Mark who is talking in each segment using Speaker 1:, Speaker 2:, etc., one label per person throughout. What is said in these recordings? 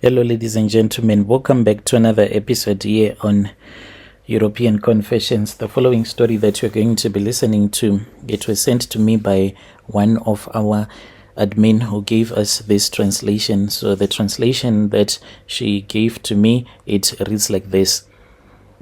Speaker 1: Hello, ladies and gentlemen. Welcome back to another episode here on European Confessions. The following story that you're going to be listening to, it was sent to me by one of our admin who gave us this translation. So the translation that she gave to me, it reads like this.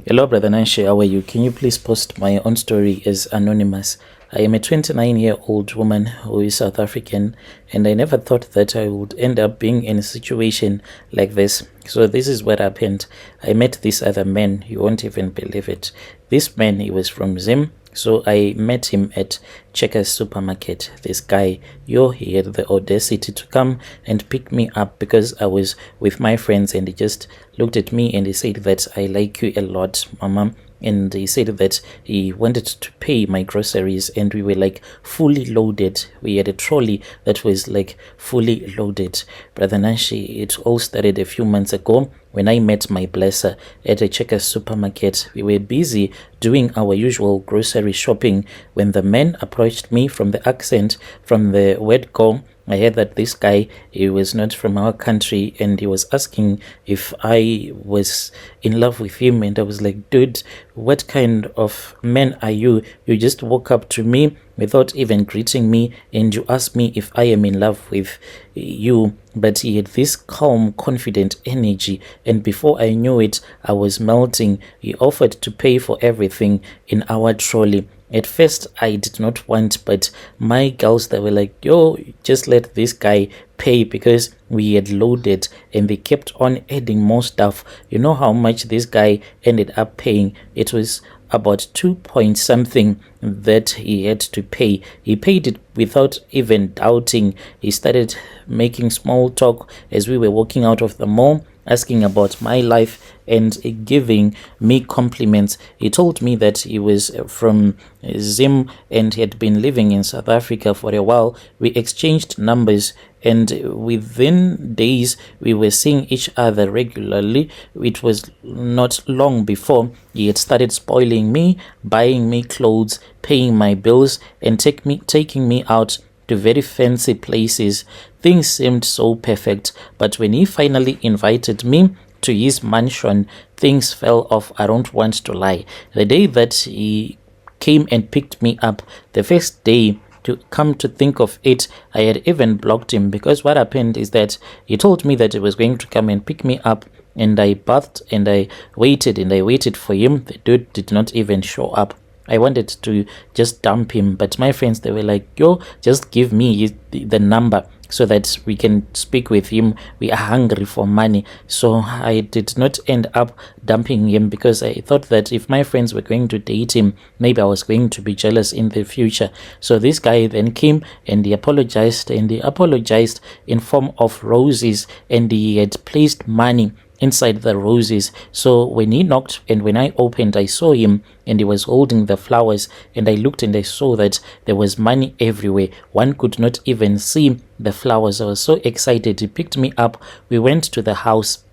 Speaker 1: Hello, Brother Nanshe, how are you? Can you please post my own story as anonymous? I am a 29-year-old woman who is South African, and I never thought that I would end up being in a situation like this. So this is what happened. I met this other man. You won't even believe it. This man, he was from Zim. So I met him at Checkers supermarket. This guy, he had the audacity to come and pick me up because I was with my friends, and he just looked at me and he said that I like you a lot, Mama. And he said that he wanted to pay my groceries, and we were like fully loaded. We had a trolley that was like fully loaded. Brother Nashi, it all started a few months ago when I met my blesser at a Checkers supermarket. We were busy doing our usual grocery shopping when the man approached me. From the accent, from the word go, I heard that this guy, he was not from our country, and he was asking if I was in love with him. And I was like, dude, what kind of man are you? You just walk up to me without even greeting me, and you ask me if I am in love with you. But he had this calm, confident energy, and before I knew it, I was melting. He offered to pay for everything in our trolley. At first, I did not want, but my girls, they were like, yo, just let this guy pay, because we had loaded, and they kept on adding more stuff. You know how much this guy ended up paying? It was about 2 point something that he had to pay. He paid it without even doubting. He started making small talk as we were walking out of the mall, asking about my life and giving me compliments. He told me that he was from Zim and he had been living in South Africa for a while. We exchanged numbers, and within days we were seeing each other regularly. It was not long before he had started spoiling me, buying me clothes, paying my bills, and taking me out to very fancy places. Things seemed so perfect, but when he finally invited me to his mansion, things fell off. I don't want to lie. The day that he came and picked me up, the first day, to come to think of it, I had even blocked him, because what happened is that he told me that he was going to come and pick me up, and I bathed and I waited for him. The dude did not even show up. I wanted to just dump him, but my friends, they were like, yo, just give me the number so that we can speak with him. We are hungry for money. So I did not end up dumping him, because I thought that if my friends were going to date him, maybe I was going to be jealous in the future. So this guy then came and he apologized, in form of roses, and he had placed money inside the roses. So when he knocked and when I opened, I saw him and he was holding the flowers, and I looked and I saw that there was money everywhere. One could not even see the flowers. I was so excited. He picked me up. We went to the house.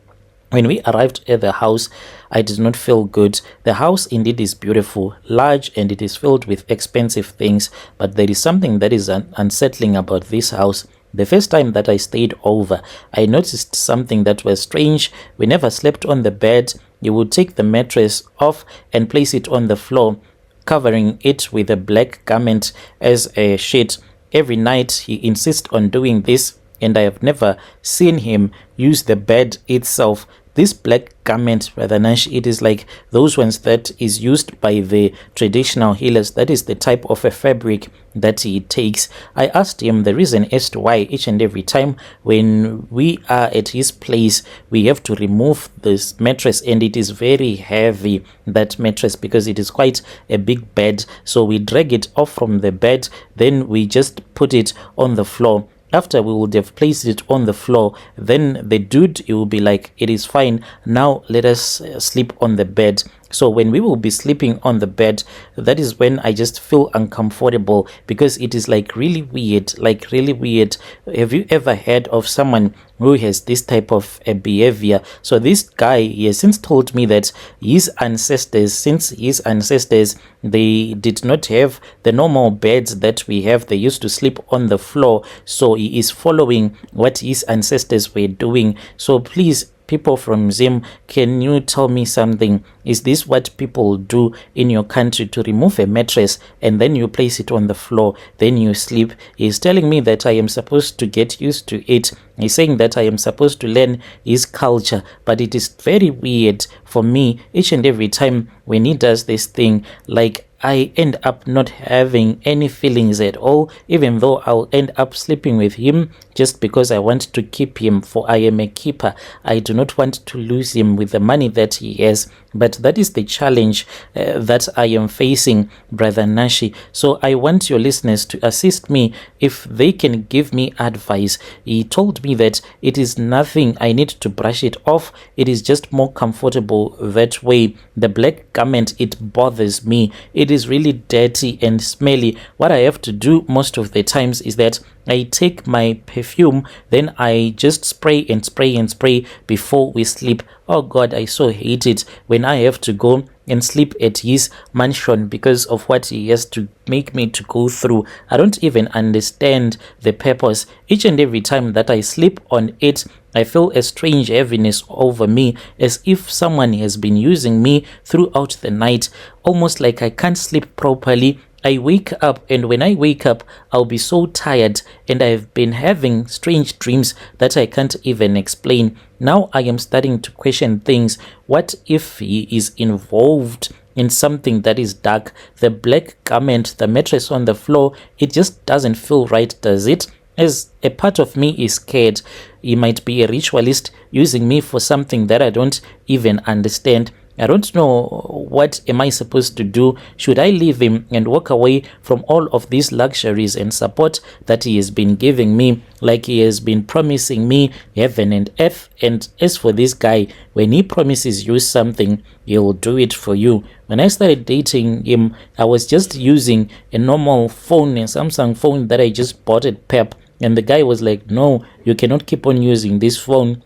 Speaker 1: When we arrived at the house, I did not feel good. The house indeed is beautiful, large, and it is filled with expensive things, but there is something that is unsettling about this house. The first time that I stayed over, I noticed something that was strange. We never slept on the bed. You would take the mattress off and place it on the floor, covering it with a black garment as a sheet. Every night he insists on doing this, and I have never seen him use the bed itself. This black garment, Brother Nash, it is like those ones that is used by the traditional healers. That is the type of a fabric that he takes. I asked him the reason as to why each and every time when we are at his place, we have to remove this mattress, and it is very heavy, that mattress, because it is quite a big bed. So we drag it off from the bed, then we just put it on the floor. After we would have placed it on the floor, then the dude, he will be like, it is fine, now let us sleep on the bed. So when we will be sleeping on the bed, that is when I just feel uncomfortable, because it is like really weird, like really weird. Have you ever heard of someone who has this type of a behavior? So this guy, he has since told me that since his ancestors, they did not have the normal beds that we have. They used to sleep on the floor. So he is following what his ancestors were doing. So please, people from Zim, can you tell me something? Is this what people do in your country, to remove a mattress and then you place it on the floor, then you sleep? He's telling me that I am supposed to get used to it. He's saying that I am supposed to learn his culture, but it is very weird for me each and every time when he does this thing. Like, I end up not having any feelings at all, even though I'll end up sleeping with him just because I want to keep him, for I am a keeper. I do not want to lose him with the money that he has. But that is the challenge that I am facing, Brother Nashi. So I want your listeners to assist me if they can give me advice. He told me that it is nothing, I need to brush it off. It is just more comfortable that way. The black garment, it bothers me. It is really dirty and smelly. What I have to do most of the times is that I take my perfume, then I just spray and spray and spray before we sleep. Oh God, I so hate it when I have to go and sleep at his mansion because of what he has to make me to go through. I don't even understand the purpose. Each and every time that I sleep on it, I feel a strange heaviness over me, as if someone has been using me throughout the night, almost like I can't sleep properly. I wake up, and when I wake up, I'll be so tired, and I've been having strange dreams that I can't even explain. Now I am starting to question things. What if he is involved in something that is dark? The black garment, the mattress on the floor, it just doesn't feel right, does it? As a part of me is scared. He might be a ritualist using me for something that I don't even understand. I don't know, what am I supposed to do? Should I leave him and walk away from all of these luxuries and support that he has been giving me, like he has been promising me heaven and earth? And as for this guy, when he promises you something, he will do it for you. When I started dating him, I was just using a normal phone, a Samsung phone that I just bought at Pep. And the guy was like, no, you cannot keep on using this phone.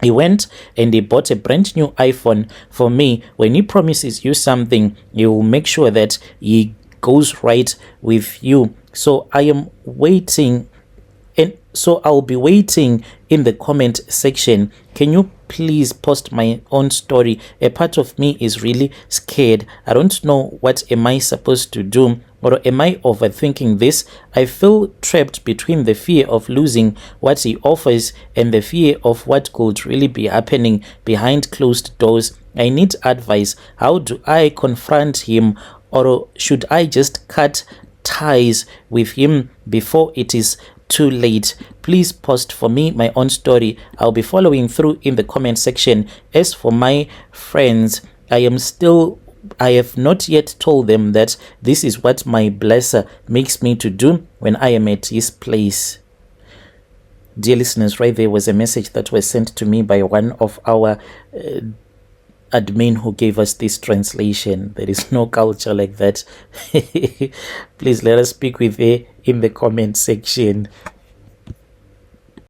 Speaker 1: He went and he bought a brand new iPhone for me. When he promises you something, he will make sure that he goes right with you. So I am waiting, and so I'll be waiting in the comment section. Can you please post my own story? A part of me is really scared. I don't know, what am I supposed to do? Or am I overthinking this? I feel trapped between the fear of losing what he offers and the fear of what could really be happening behind closed doors. I need advice. How do I confront him? Or should I just cut ties with him before it is too late? Please post for me my own story. I'll be following through in the comment section. As for my friends, I have not yet told them that this is what my blesser makes me to do when I am at his place. Dear listeners, right there was a message that was sent to me by one of our admin who gave us this translation. There is no culture like that. Please let us speak with her in the comment section.